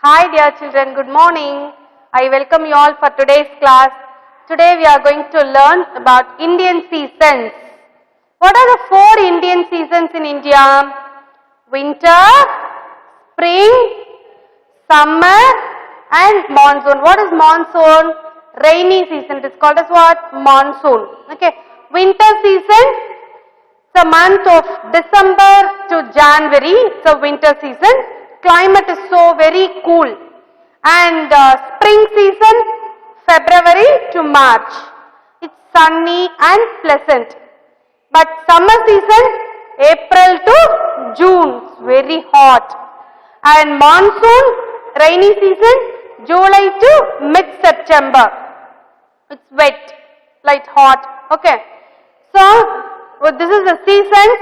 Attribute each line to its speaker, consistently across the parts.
Speaker 1: Hi dear children, good morning. I welcome you all for today's class. Today we are going to learn about Indian seasons. What are the four Indian seasons in India? Winter, spring, summer and monsoon. What is monsoon? Rainy season. It is called as what? Monsoon. Okay. Winter season, it's a month of December to January. It's a winter season. Climate is so very cool. And spring season, February to March. It's sunny and pleasant. But summer season, April to June. It's very hot. And monsoon, rainy season, July to mid-September. It's wet, light hot. Okay. So, this is the seasons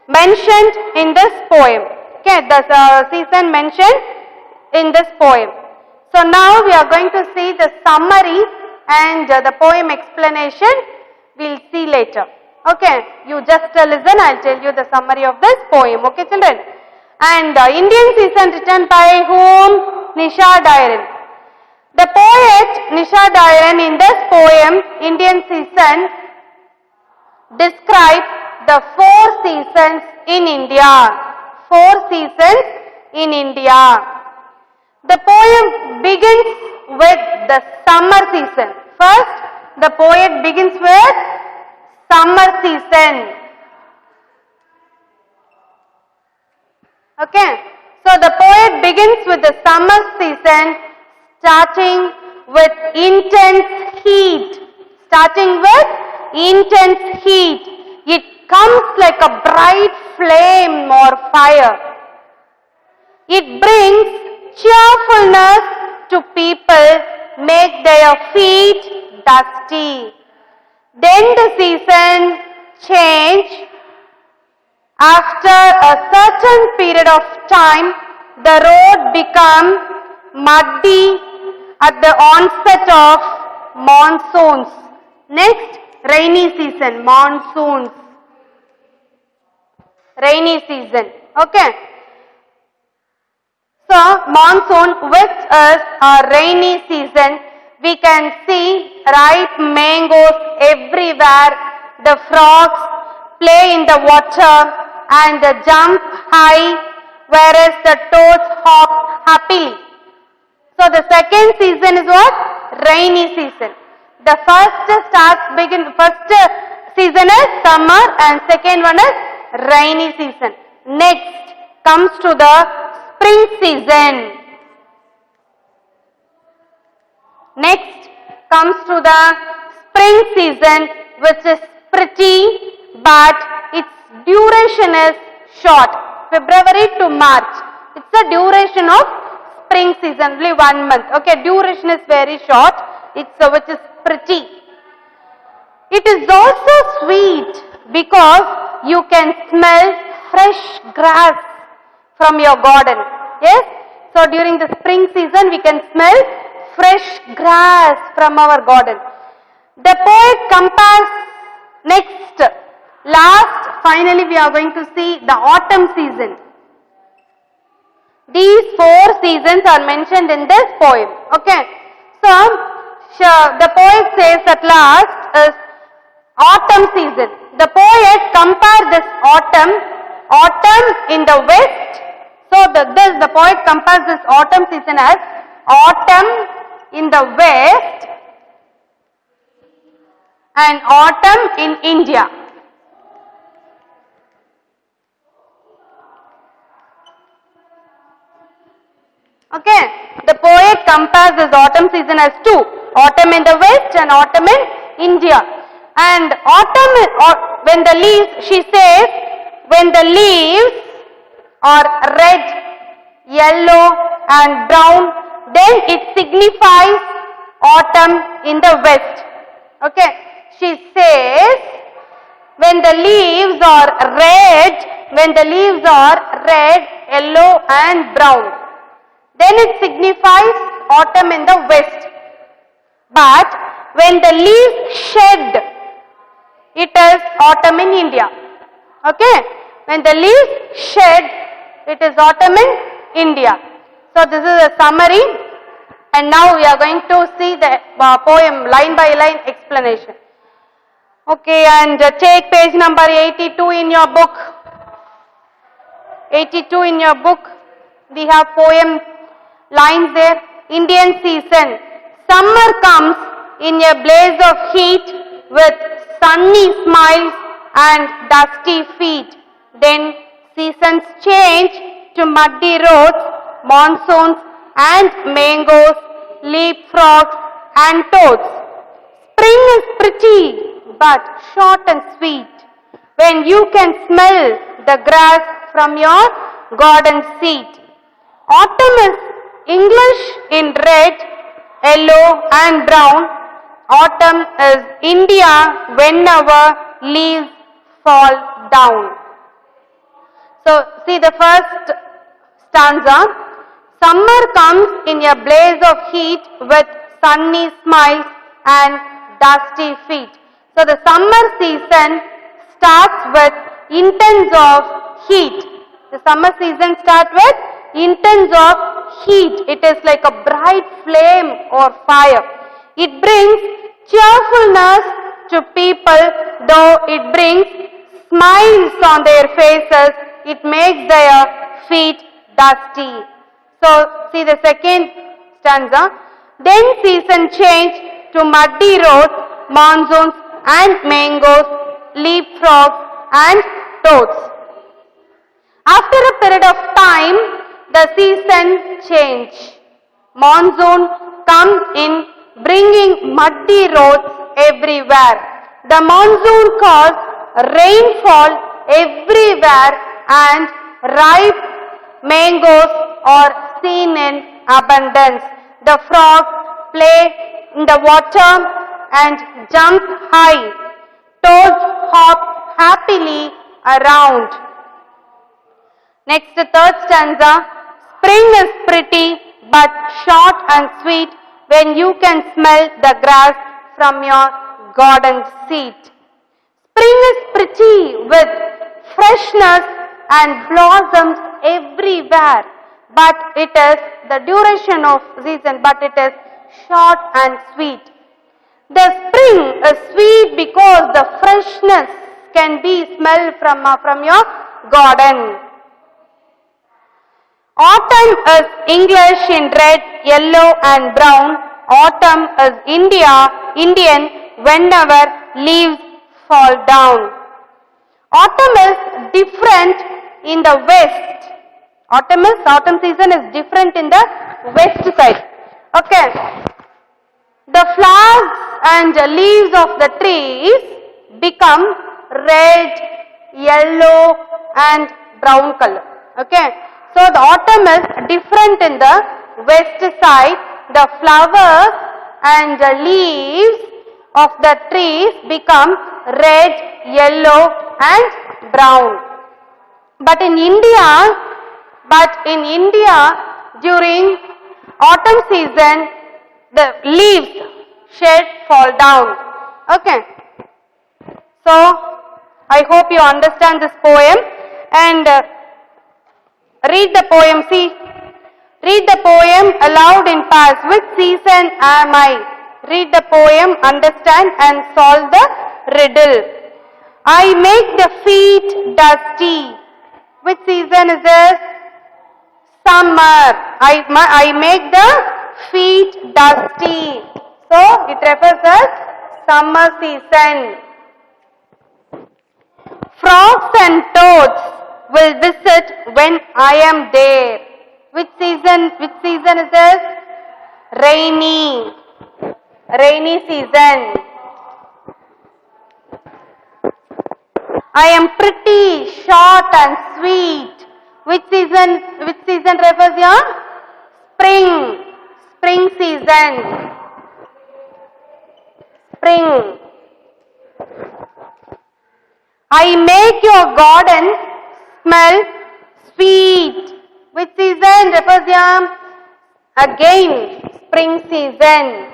Speaker 1: mentioned in this poem. Okay, the season mentioned in this poem. So now we are going to see the summary and the poem explanation. We'll see later. Okay, you just listen, I'll tell you the summary of this poem. Okay, children. And Indian season written by whom? Nisha Dairen. The poet Nisha Dairen in this poem, Indian season, describes the four seasons in India. Four seasons in India. The poem begins with the summer season. First, the poet begins with summer season. Okay. So, the poet begins with the summer season starting with intense heat. Starting with intense heat. It comes like a bright flame or fire. It brings cheerfulness to people, make their feet dusty. Then the season change. After a certain period of time, the road become muddy at the onset of monsoons. Next, rainy season, monsoons. Rainy season. Okay. So, monsoon, which is a rainy season, we can see ripe mangoes everywhere. The frogs play in the water and jump high, whereas the toads hop happily. So, the second season is what? Rainy season. The first season is summer and second one is rainy season. Next comes to the spring season. Next comes to the spring season, which is pretty, but its duration is short. February to March. It's the duration of spring season, only 1 month. Okay, duration is very short. It's which is pretty. It is also sweet because you can smell fresh grass from your garden. Yes? So during the spring season we can smell fresh grass from our garden. The poet compares finally we are going to see the autumn season. These four seasons are mentioned in this poem. Okay. So the poet says at last is autumn season. The poet compared this autumn in the west. So the poet compares this autumn season as autumn in the west and autumn in India. Okay, the poet compares this autumn season as two, autumn in the west and autumn in India. And autumn, when the leaves, she says, when the leaves are red, yellow and brown, then it signifies autumn in the west. Okay, she says, when the leaves are red, yellow and brown, then it signifies autumn in the west. But when the leaves shed, it is autumn in India. Okay? When the leaves shed, it is autumn in India. So this is a summary, and now we are going to see the poem line by line explanation. Okay, and take page number 82 in your book. 82 in your book, we have poem lines there. Indian season. Summer comes in a blaze of heat with sunny smiles and dusty feet. Then seasons change to muddy roads, monsoons and mangoes, leapfrogs and toads. Spring is pretty but short and sweet when you can smell the grass from your garden seat. Autumn is English in red, yellow and brown. Autumn is India whenever leaves fall down. So see the first stanza. Summer comes in a blaze of heat with sunny smiles and dusty feet. So the summer season starts with intense of heat. The summer season starts with intense of heat. It is like a bright flame or fire. It brings cheerfulness to people, though it brings smiles on their faces. It makes their feet dusty. So see the second stanza. Then season change to muddy roads, monsoons and mangoes, leapfrogs and toads. After a period of time, the season change. Monsoon comes in bringing muddy roads everywhere. The monsoon causes rainfall everywhere and ripe mangoes are seen in abundance. The frogs play in the water and jump high. Toads hop happily around. Next, the third stanza. Spring is pretty but short and sweet when you can smell the grass from your garden seat. Spring is pretty with freshness and blossoms everywhere, but it is the duration of season, but it is short and sweet. The spring is sweet because the freshness can be smelled from your garden. Autumn is English in red, yellow and brown. Autumn is Indian whenever leaves fall down. Autumn is different in the west. Autumn season is different in the west side. Okay. The flowers and the leaves of the trees become red, yellow and brown color. Okay. So the autumn is different in the west side. The flowers and the leaves of the trees become red, yellow and brown. But in India during autumn season, the leaves fall down. Okay. So I hope you understand this poem, and read the poem. See, read the poem aloud in past. Which season am I? Read the poem, understand and solve the riddle. I make the feet dusty. Which season is this? Summer. I make the feet dusty. So it refers as summer season. Frogs and toads will visit when I am there. Which season is this? Rainy season. I am pretty, short and sweet. Which season refers here? Spring season. Spring. I make your garden smell sweet. Which season refers here? Again, spring season.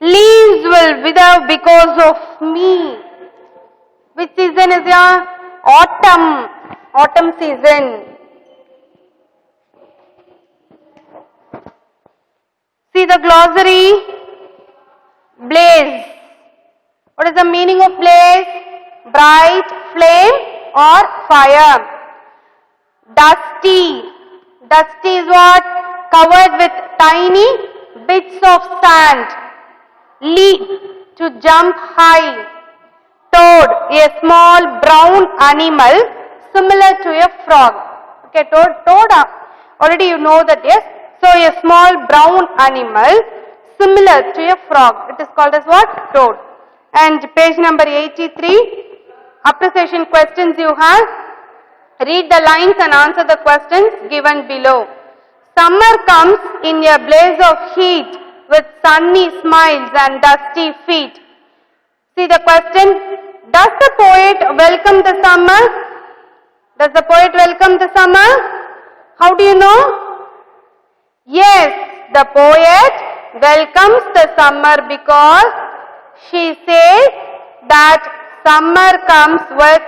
Speaker 1: Leaves will wither because of me. Which season is here? Autumn. Autumn season. See the glossary. Blaze. What is the meaning of blaze? Bright flame or fire. Dusty. Dusty is what? Covered with tiny bits of sand. Leap, to jump high. Toad, a small brown animal similar to a frog. Okay, toad, already you know that, yes. So a small brown animal similar to a frog. It is called as what? Toad. And page number 83, appreciation questions you have. Read the lines and answer the questions given below. Summer comes in a blaze of heat with sunny smiles and dusty feet. See the question. Does the poet welcome the summer? Does the poet welcome the summer? How do you know? Yes, the poet welcomes the summer because she says that summer comes with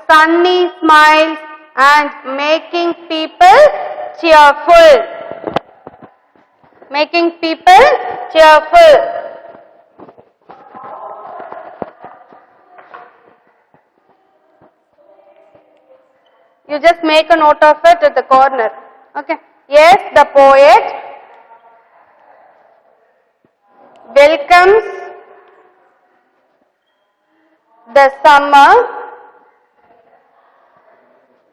Speaker 1: sunny smiles and making people cheerful. Making people cheerful. You just make a note of it at the corner. Okay. Yes, the poet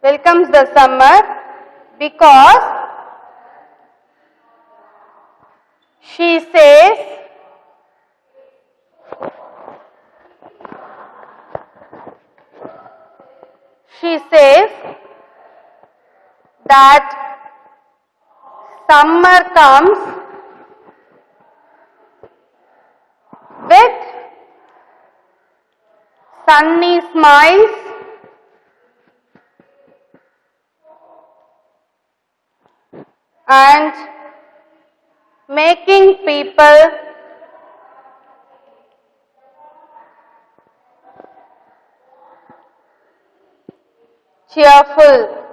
Speaker 1: welcomes the summer because she says that summer comes with sunny smiles and making people cheerful.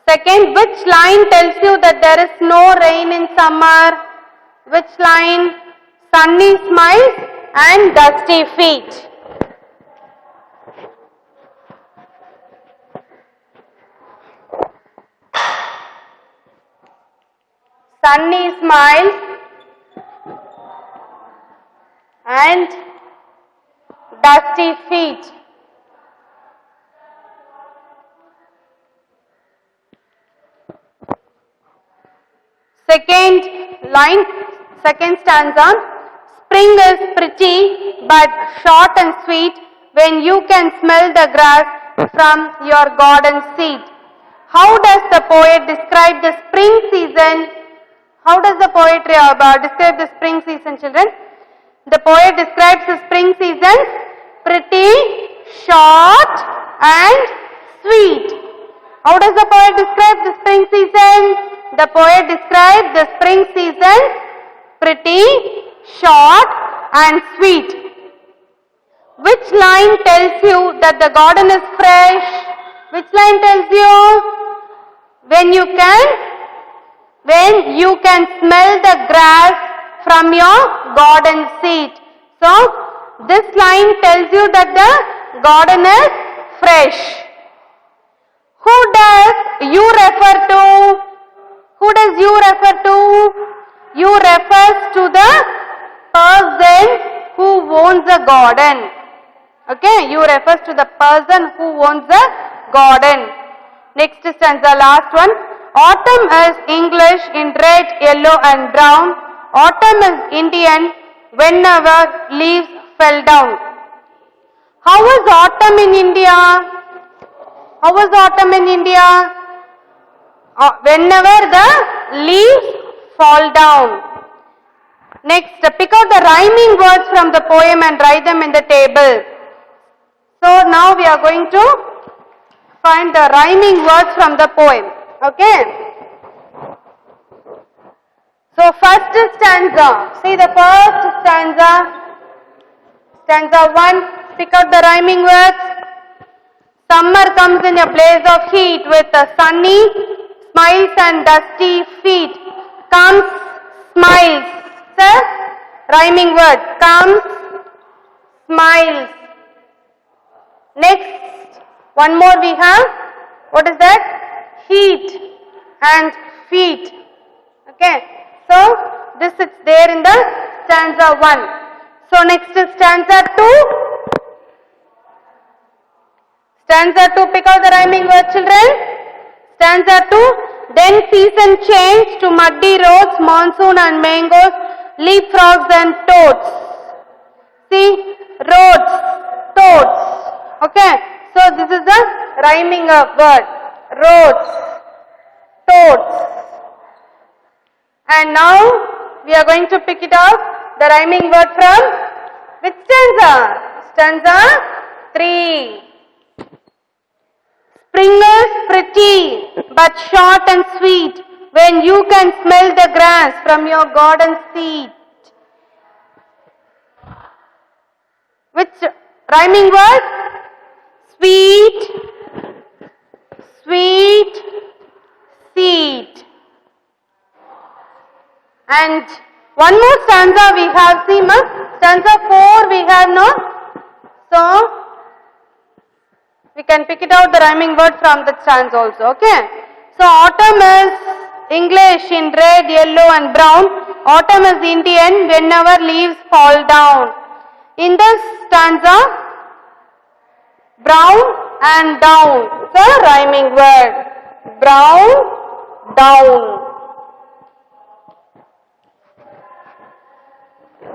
Speaker 1: Second, which line tells you that there is no rain in summer? Which line? Sunny smiles and dusty feet. Sunny smiles and dusty feet. Second line, second stanza. Spring is pretty but short and sweet when you can smell the grass from your garden seat. How does the poet describe the spring season? How does the poet describe the spring season, children? The poet describes the spring season pretty, short and sweet. How does the poet describe the spring season? The poet describes the spring season pretty, short and sweet. Which line tells you that the garden is fresh? Which line tells you? When you can smell the grass from your garden seat. So, this line tells you that the garden is fresh. Who does you refer to? Who does you refer to? You refers to the person who owns the garden. Okay, you refers to the person who owns the garden. Next stanza, last one. Autumn is English in red, yellow and brown. Autumn is Indian whenever leaves fell down. How was autumn in India? How was autumn in India? Whenever the leaves fall down. Next, pick out the rhyming words from the poem and write them in the table. So now we are going to find the rhyming words from the poem. Okay. So first stanza. See the first stanza. Stanza 1, pick out the rhyming words. Summer comes in a blaze of heat with sunny smiles and dusty feet. Comes, smiles. The rhyming word. Comes, smiles. Next, one more we have. What is that? Heat and feet. Okay. So, this is there in the stanza 1. So, next is stanza 2. Stanza 2, pick out the rhyming word, children. Stanza 2, then season changed to muddy roads, monsoon and mangoes, leapfrogs and toads. See, roads, toads. Okay, so this is the rhyming word. Roads, toads. And now we are going to pick it up, the rhyming word from which stanza? Stanza 3. Spring is pretty but short and sweet when you can smell the grass from your garden seat. Which rhyming word? Sweet, sweet, seed. And one more stanza we have seen, stanza 4 we have no. So, we can pick it out the rhyming word from the stanza also, okay. So, autumn is English in red, yellow and brown. Autumn is Indian whenever leaves fall down. In this stanza, brown and down, the rhyming word. Brown, down.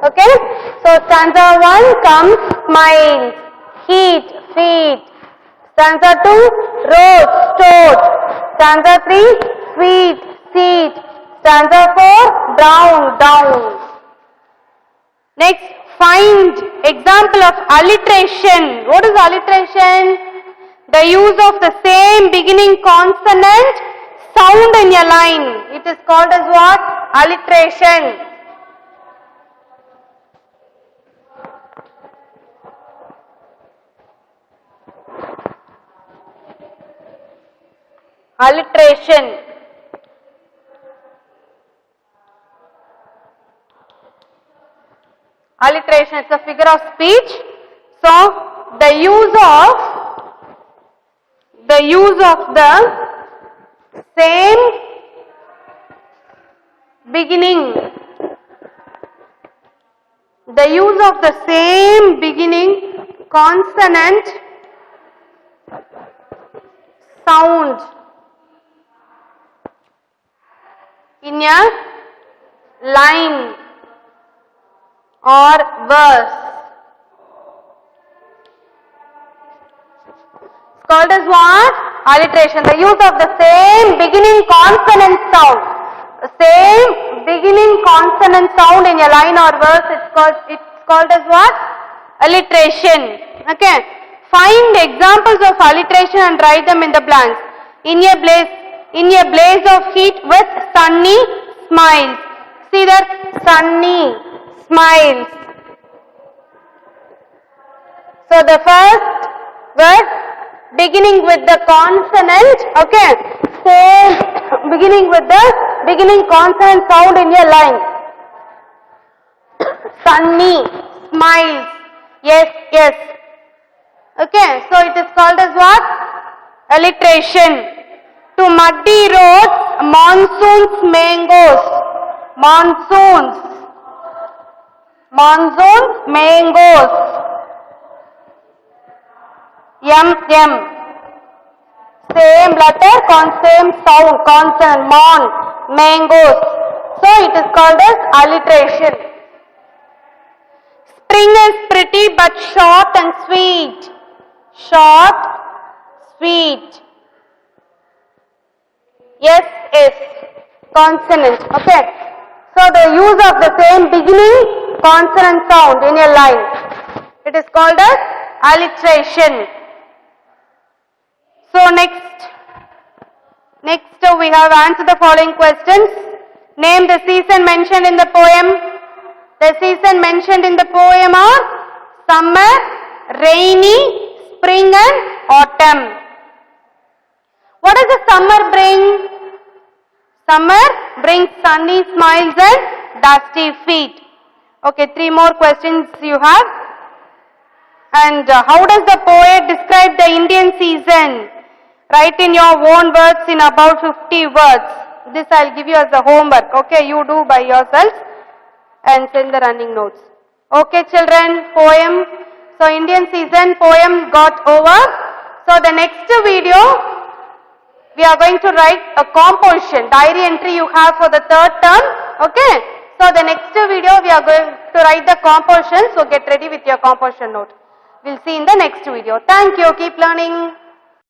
Speaker 1: Okay, so stanza 1 comes smiles, heat, feet. Stanza 2, roads, toads. Stanza 3, sweet, seed. Stanza 4, brown, down. Next, find example of alliteration. What is alliteration? The use of the same beginning consonant sound in a line. It is called as what? Alliteration. Alliteration. Alliteration, it's a figure of speech. So, the use of the same beginning. The use of the same beginning consonant sound in a line or verse. It's called as what? Alliteration. The use of the same beginning consonant sound. The same beginning consonant sound in a line or verse. It's called as what? Alliteration. Okay. Find examples of alliteration and write them in the blanks. In a blaze of heat with sunny smiles. See that? Sunny smiles. So the first word beginning with the consonant, okay, same beginning with the beginning consonant sound in your line. Sunny, smiles, yes, yes. Okay, so it is called as what? Alliteration. To muddy roads, monsoons, mangoes. Monsoons. Monsoons, mangoes. M. Same letter, same sound, consonant, mangoes. So it is called as alliteration. Spring is pretty but short and sweet. Short, sweet. S, consonant. Okay. So the use of the same beginning consonant sound in a line. It is called as alliteration. So next we have answered the following questions. Name the season mentioned in the poem. The season mentioned in the poem are summer, rainy, spring and autumn. What does the summer bring? Summer brings sunny smiles and dusty feet. Okay, 3 more questions you have. And how does the poet describe the Indian season? Write in your own words in about 50 words. This I'll give you as a homework. Okay, you do by yourselves and send the running notes. Okay, children, poem. So, Indian season poem got over. So, the next video, we are going to write a composition, diary entry you have for the 3rd term. Okay. So, the next video, we are going to write the composition. So, get ready with your composition note. We'll see in the next video. Thank you. Keep learning.